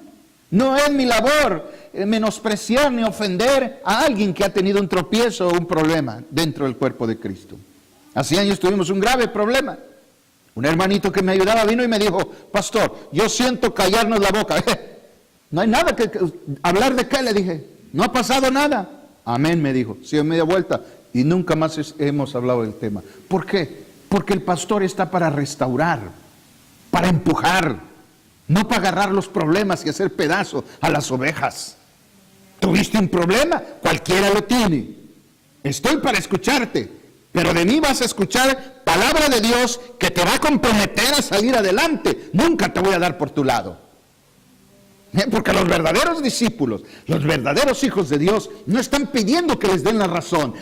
no es mi labor menospreciar ni ofender a alguien que ha tenido un tropiezo o un problema dentro del cuerpo de Cristo. Hace años tuvimos un grave problema. Un hermanito que me ayudaba vino y me dijo, pastor, yo siento callarnos la boca. No hay nada que hablar de qué, le dije. No ha pasado nada. Amén, me dijo. Sí, media vuelta. Y nunca más hemos hablado del tema. ¿Por qué? Porque el pastor está para restaurar, para empujar, no para agarrar los problemas y hacer pedazo a las ovejas. ¿Tuviste un problema? Cualquiera lo tiene. Estoy para escucharte, pero de mí vas a escuchar palabra de Dios que te va a comprometer a salir adelante. Nunca te voy a dar por tu lado. Porque los verdaderos discípulos, los verdaderos hijos de Dios, no están pidiendo que les den la razón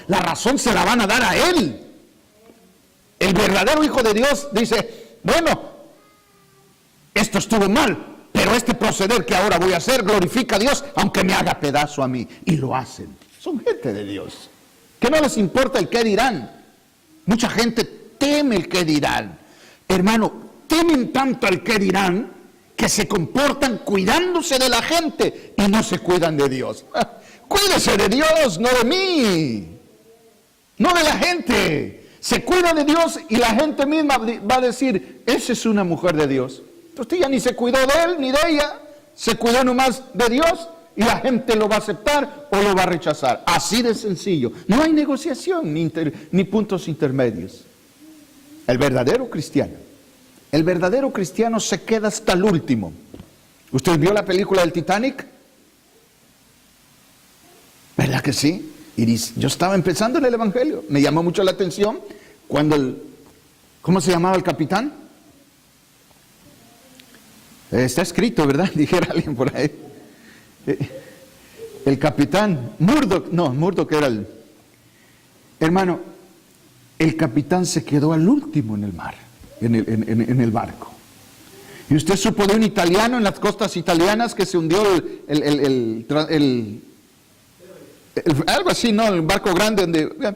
se la van a dar a Él. El verdadero hijo de Dios dice, bueno, esto estuvo mal, pero este proceder que ahora voy a hacer glorifica a Dios, aunque me haga pedazo a mí. Y lo hacen. Son gente de Dios, que no les importa el qué dirán. Mucha gente teme el qué dirán. Hermano, temen tanto el qué dirán, que se comportan cuidándose de la gente y no se cuidan de Dios. Cuídese de Dios, no de mí, no de la gente. Se cuida de Dios y la gente misma va a decir, esa es una mujer de Dios. Usted ya ni se cuidó de él ni de ella, se cuidó nomás de Dios y la gente lo va a aceptar o lo va a rechazar. Así de sencillo. No hay negociación ni puntos intermedios. El verdadero cristiano se queda hasta el último. ¿Usted vio la película del Titanic? ¿Verdad que sí? Y dice, yo estaba empezando en el Evangelio. Me llamó mucho la atención cuando ¿cómo se llamaba el capitán? Está escrito, ¿verdad? Dijera alguien por ahí. El capitán, Murdoch era el... Hermano, el capitán se quedó al último en el mar, en el barco. Y usted supo de un italiano en las costas italianas que se hundió algo así, ¿no? El barco grande donde...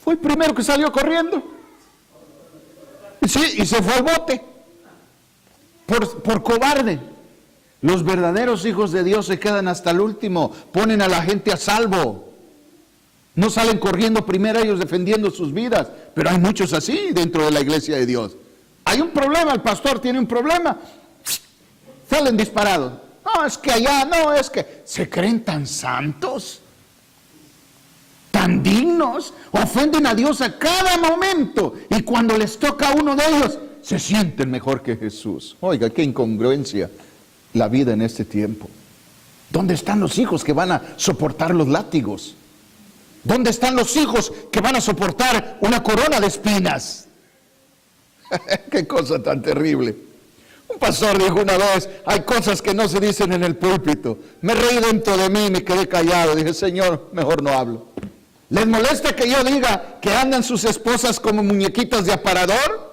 Fue el primero que salió corriendo. Sí, y se fue al bote. Por cobarde. Los verdaderos hijos de Dios se quedan hasta el último, ponen a la gente a salvo. No salen corriendo primero ellos defendiendo sus vidas, pero hay muchos así dentro de la iglesia de Dios. Hay un problema, el pastor tiene un problema, salen disparados. No, es que allá, no, es que se creen tan santos, tan dignos, ofenden a Dios a cada momento, y cuando les toca a uno de ellos, se sienten mejor que Jesús. Oiga, qué incongruencia la vida en este tiempo. ¿Dónde están los hijos que van a soportar los látigos? ¿Dónde están los hijos que van a soportar una corona de espinas? Qué cosa tan terrible. Un pastor dijo una vez, hay cosas que no se dicen en el púlpito. Me reí dentro de mí y me quedé callado. Dije, Señor, mejor no hablo. ¿Les molesta que yo diga que andan sus esposas como muñequitas de aparador?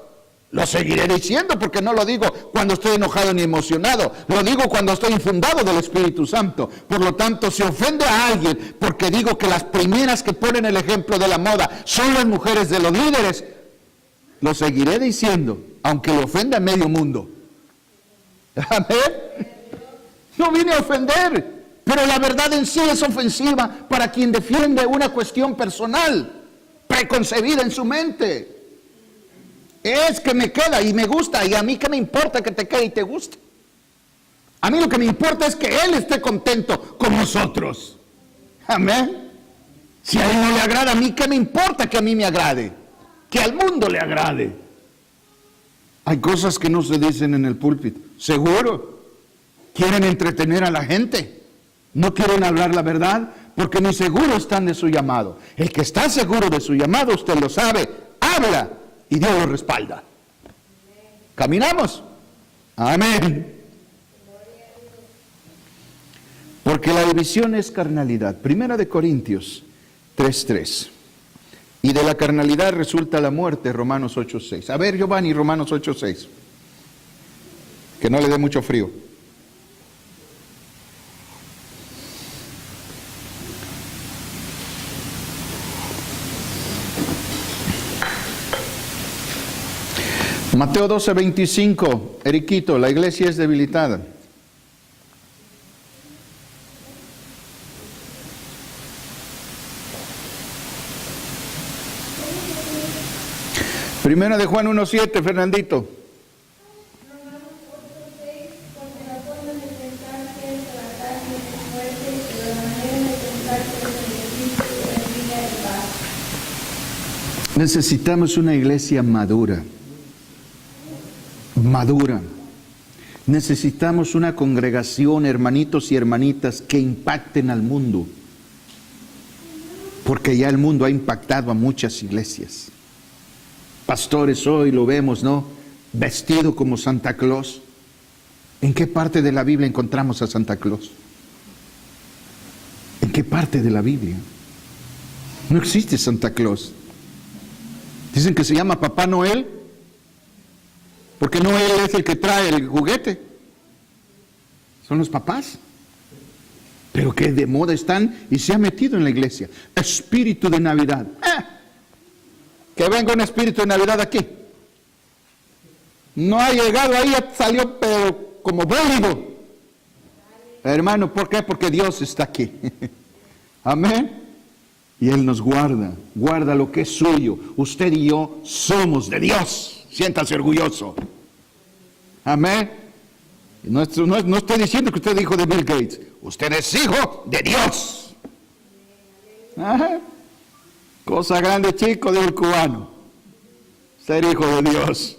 Lo seguiré diciendo porque no lo digo cuando estoy enojado ni emocionado. Lo digo cuando estoy infundado del Espíritu Santo. Por lo tanto, si ofende a alguien porque digo que las primeras que ponen el ejemplo de la moda son las mujeres de los líderes, lo seguiré diciendo, aunque le ofenda a medio mundo. Amén. No vine a ofender, pero la verdad en sí es ofensiva para quien defiende una cuestión personal, preconcebida en su mente. Es que me queda y me gusta, y a mí qué me importa que te quede y te guste. A mí lo que me importa es que Él esté contento con nosotros. Amén. Si a Él no le agrada, a mí qué me importa que a mí me agrade, que al mundo le agrade. Hay cosas que no se dicen en el púlpito. Seguro, quieren entretener a la gente, no quieren hablar la verdad, porque ni seguro están de su llamado. El que está seguro de su llamado, usted lo sabe, habla y Dios lo respalda. ¿Caminamos? Amén. Porque la división es carnalidad. Primera de Corintios 3:3. Y de la carnalidad resulta la muerte, Romanos 8:6. A ver, Giovanni, Romanos 8:6. Que no le dé mucho frío. Mateo 12:25. Eriquito, la iglesia es debilitada. Primera de Juan 1:7, Fernandito. Necesitamos una iglesia madura. Madura. Necesitamos una congregación, hermanitos y hermanitas, que impacten al mundo. Porque ya el mundo ha impactado a muchas iglesias. Pastores hoy lo vemos, ¿no? Vestido como Santa Claus. ¿En qué parte de la Biblia encontramos a Santa Claus? ¿En qué parte de la Biblia? No existe Santa Claus. Dicen que se llama Papá Noel, porque Noel es el que trae el juguete. Son los papás. Pero que de moda están y se ha metido en la iglesia. Espíritu de Navidad. Que venga un espíritu de Navidad aquí. No ha llegado ahí, salió pero como bólido. Hermano, ¿por qué? Porque Dios está aquí. Amén. Y Él nos guarda, guarda lo que es suyo. Usted y yo somos de Dios. Siéntase orgulloso. Amén. No estoy diciendo que usted es hijo de Bill Gates. Usted es hijo de Dios. Ajá. Cosa grande, chico, del cubano. Ser hijo de Dios.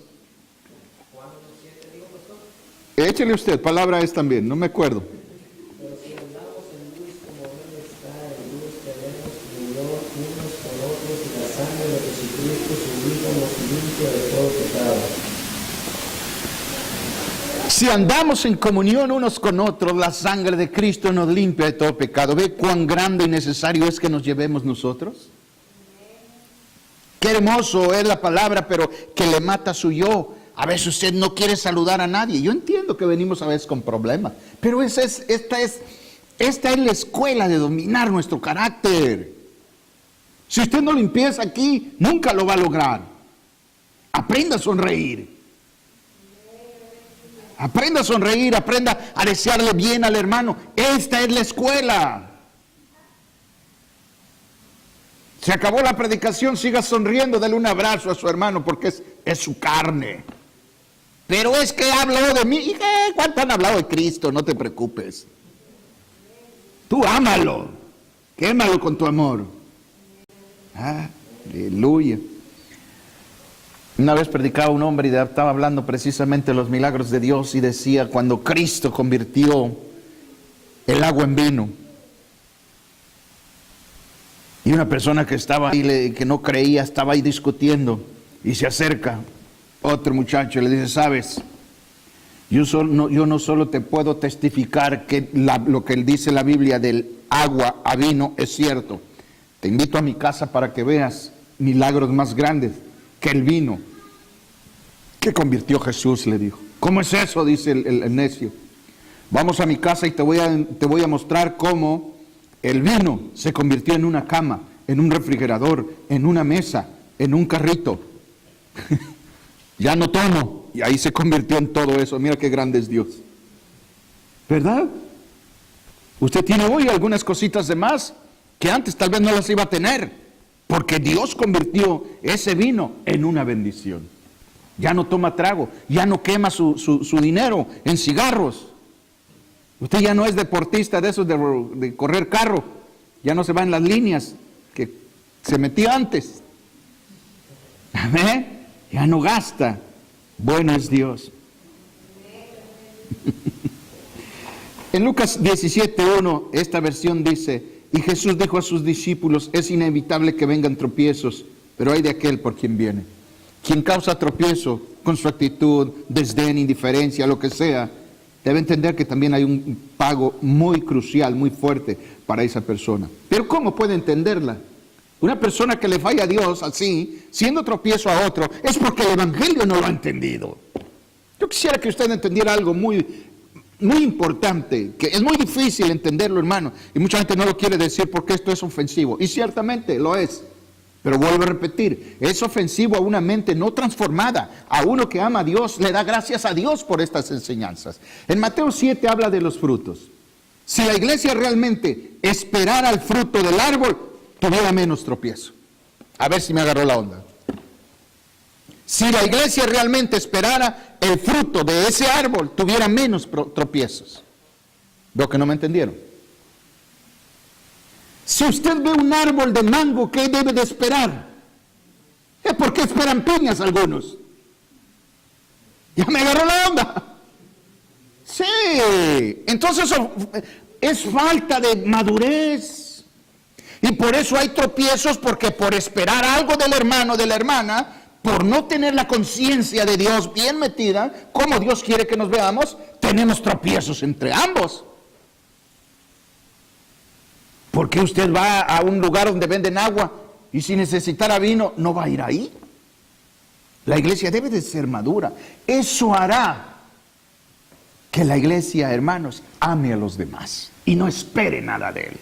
Échele usted, palabra es también, no me acuerdo. Pero si andamos en luz como Él está en luz, tenemos comunión unos con otros, y la sangre de Jesucristo, su Hijo, nos limpia de todo pecado. Si andamos en comunión unos con otros, la sangre de Cristo nos limpia de todo pecado. ¿Ve cuán grande y necesario es que nos llevemos nosotros? Qué hermoso es la palabra, pero que le mata su yo. A veces usted no quiere saludar a nadie. Yo entiendo que venimos a veces con problemas, pero esta es la escuela de dominar nuestro carácter. Si usted no lo empieza aquí, nunca lo va a lograr. Aprenda a sonreír. Aprenda a sonreír, aprenda a desearle bien al hermano. Esta es la escuela. Se acabó la predicación, siga sonriendo, dale un abrazo a su hermano porque es su carne. Pero es que habló de mí. ¿Cuánto han hablado de Cristo? No te preocupes. Tú ámalo. Quémalo con tu amor. Aleluya. Una vez predicaba un hombre y estaba hablando precisamente de los milagros de Dios y decía cuando Cristo convirtió el agua en vino. Y una persona que estaba ahí, que no creía, estaba ahí discutiendo y se acerca otro muchacho y le dice, ¿sabes? Yo no solo te puedo testificar que lo que dice la Biblia del agua a vino es cierto. Te invito a mi casa para que veas milagros más grandes que el vino. ¿Qué convirtió Jesús? Le dijo. ¿Cómo es eso? Dice el necio. Vamos a mi casa y te voy a mostrar cómo el vino se convirtió en una cama, en un refrigerador, en una mesa, en un carrito. Ya no tomo. Y ahí se convirtió en todo eso. Mira qué grande es Dios. ¿Verdad? Usted tiene hoy algunas cositas de más que antes tal vez no las iba a tener. Porque Dios convirtió ese vino en una bendición. Ya no toma trago. Ya no quema su dinero en cigarros. Usted ya no es deportista de esos de correr carro. Ya no se va en las líneas que se metía antes. Amén. Ya no gasta. Bueno es Dios. En Lucas 17:1, esta versión dice, y Jesús dijo a sus discípulos, es inevitable que vengan tropiezos, pero hay de aquel por quien viene. Quien causa tropiezo con su actitud, desdén, indiferencia, lo que sea, debe entender que también hay un pago muy crucial, muy fuerte para esa persona. Pero ¿cómo puede entenderla? Una persona que le falla a Dios así, siendo tropiezo a otro, es porque el Evangelio no lo ha entendido. Yo quisiera que usted entendiera algo muy importante, que es muy difícil entenderlo, hermano, y mucha gente no lo quiere decir porque esto es ofensivo, y ciertamente lo es, pero vuelvo a repetir, es ofensivo a una mente no transformada, a uno que ama a Dios, le da gracias a Dios por estas enseñanzas. En Mateo 7 habla de los frutos. Si la iglesia realmente esperara el fruto del árbol, tuviera menos tropiezo. A ver si me agarró la onda. Si la iglesia realmente esperara el fruto de ese árbol, tuviera menos tropiezos. Veo que no me entendieron. Si usted ve un árbol de mango, ¿qué debe de esperar? ¿Por qué esperan piñas algunos? Ya me agarró la onda. Sí, entonces es falta de madurez. Y por eso hay tropiezos, porque por esperar algo del hermano, de la hermana, por no tener la conciencia de Dios bien metida, como Dios quiere que nos veamos, tenemos tropiezos entre ambos. ¿Por qué usted va a un lugar donde venden agua y si necesitara vino, no va a ir ahí? La iglesia debe de ser madura. Eso hará que la iglesia, hermanos, ame a los demás y no espere nada de él.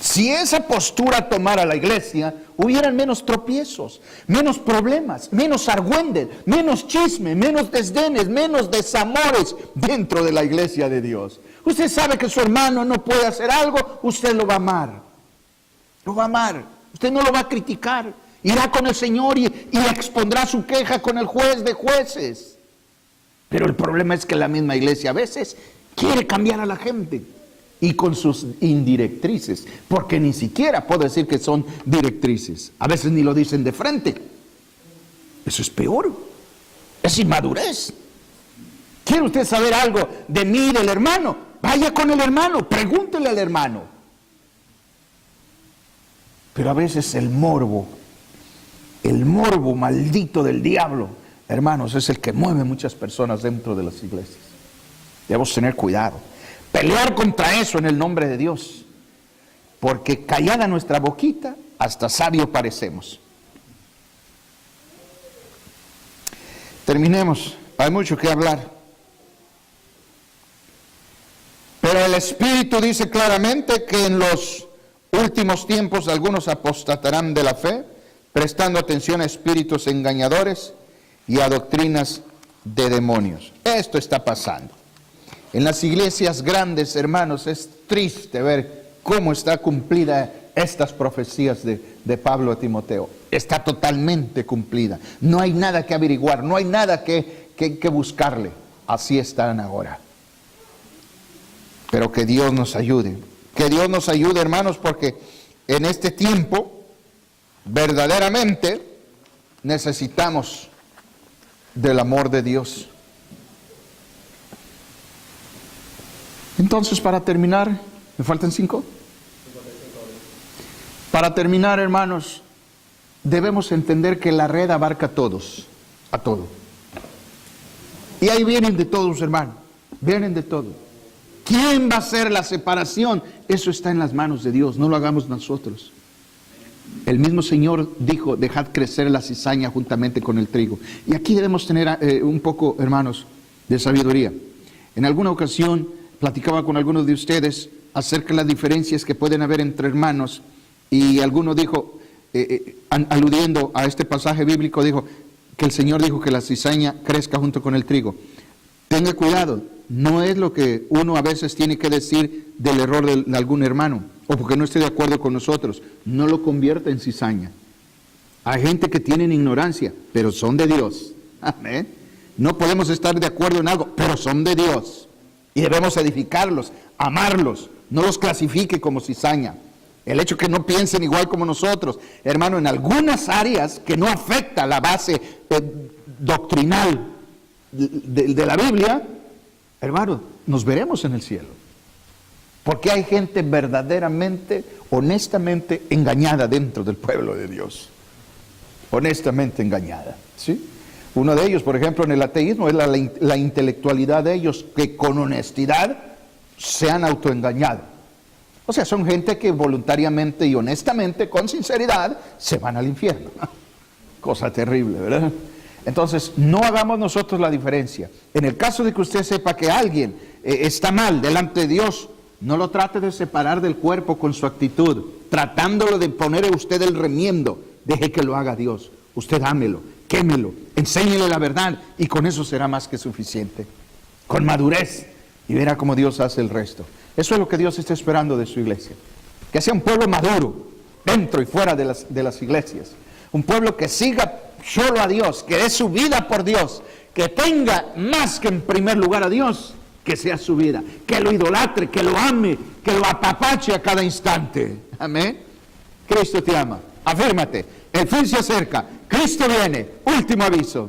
Si esa postura tomara la iglesia, hubieran menos tropiezos, menos problemas, menos argüendes, menos chisme, menos desdenes, menos desamores dentro de la iglesia de Dios. Usted sabe que su hermano no puede hacer algo, usted lo va a amar. Lo va a amar. Usted no lo va a criticar. Irá con el Señor y expondrá su queja con el juez de jueces. Pero el problema es que la misma iglesia a veces quiere cambiar a la gente. Y con sus indirectrices, porque ni siquiera puedo decir que son directrices. A veces ni lo dicen de frente. Eso es peor. Es inmadurez. ¿Quiere usted saber algo de mí y del hermano? Vaya con el hermano, pregúntele al hermano. Pero a veces el morbo maldito del diablo, hermanos, es el que mueve muchas personas dentro de las iglesias. Debemos tener cuidado. Pelear contra eso en el nombre de Dios. Porque callada nuestra boquita, hasta sabio parecemos. Terminemos. Hay mucho que hablar. Pero el Espíritu dice claramente que en los últimos tiempos algunos apostatarán de la fe, prestando atención a espíritus engañadores y a doctrinas de demonios. Esto está pasando. En las iglesias grandes, hermanos, es triste ver cómo está cumplida estas profecías de Pablo a Timoteo. Está totalmente cumplida. No hay nada que averiguar, no hay nada que buscarle. Así están ahora. Pero que Dios nos ayude. Que Dios nos ayude, hermanos, porque en este tiempo verdaderamente necesitamos del amor de Dios. Entonces, para terminar, ¿me faltan 5? Para terminar, hermanos, debemos entender que la red abarca a todos, a todo. Y ahí vienen de todos, hermanos, vienen de todo. ¿Quién va a hacer la separación? Eso está en las manos de Dios, no lo hagamos nosotros. El mismo Señor dijo, dejad crecer la cizaña juntamente con el trigo. Y aquí debemos tener un poco, hermanos, de sabiduría. En alguna ocasión platicaba con algunos de ustedes acerca de las diferencias que pueden haber entre hermanos, y alguno dijo, aludiendo a este pasaje bíblico, dijo que el Señor dijo que la cizaña crezca junto con el trigo. Tenga cuidado, no es lo que uno a veces tiene que decir del error de algún hermano, o porque no esté de acuerdo con nosotros, no lo convierta en cizaña. Hay gente que tiene ignorancia, pero son de Dios. Amén. No podemos estar de acuerdo en algo, pero son de Dios. Y debemos edificarlos, amarlos, no los clasifique como cizaña. El hecho que no piensen igual como nosotros, hermano, en algunas áreas que no afecta la base doctrinal de la Biblia, hermano, nos veremos en el cielo. Porque hay gente verdaderamente, honestamente engañada dentro del pueblo de Dios. Honestamente engañada, ¿sí? Uno de ellos, por ejemplo, en el ateísmo, es la intelectualidad de ellos, que con honestidad se han autoengañado. O sea, son gente que voluntariamente y honestamente, con sinceridad, se van al infierno. Cosa terrible, ¿verdad? Entonces, no hagamos nosotros la diferencia. En el caso de que usted sepa que alguien está mal delante de Dios, no lo trate de separar del cuerpo con su actitud, tratándolo de poner a usted el remiendo. Deje que lo haga Dios. Usted ámelo, quémelo, enséñele la verdad, y con eso será más que suficiente. Con madurez, y verá cómo Dios hace el resto. Eso es lo que Dios está esperando de su iglesia. Que sea un pueblo maduro, dentro y fuera de las iglesias. Un pueblo que siga solo a Dios, que dé su vida por Dios, que tenga más que en primer lugar a Dios, que sea su vida, que lo idolatre, que lo ame, que lo apapache a cada instante. Amén. Cristo te ama. Afírmate. El fin se acerca. Cristo viene. Último aviso.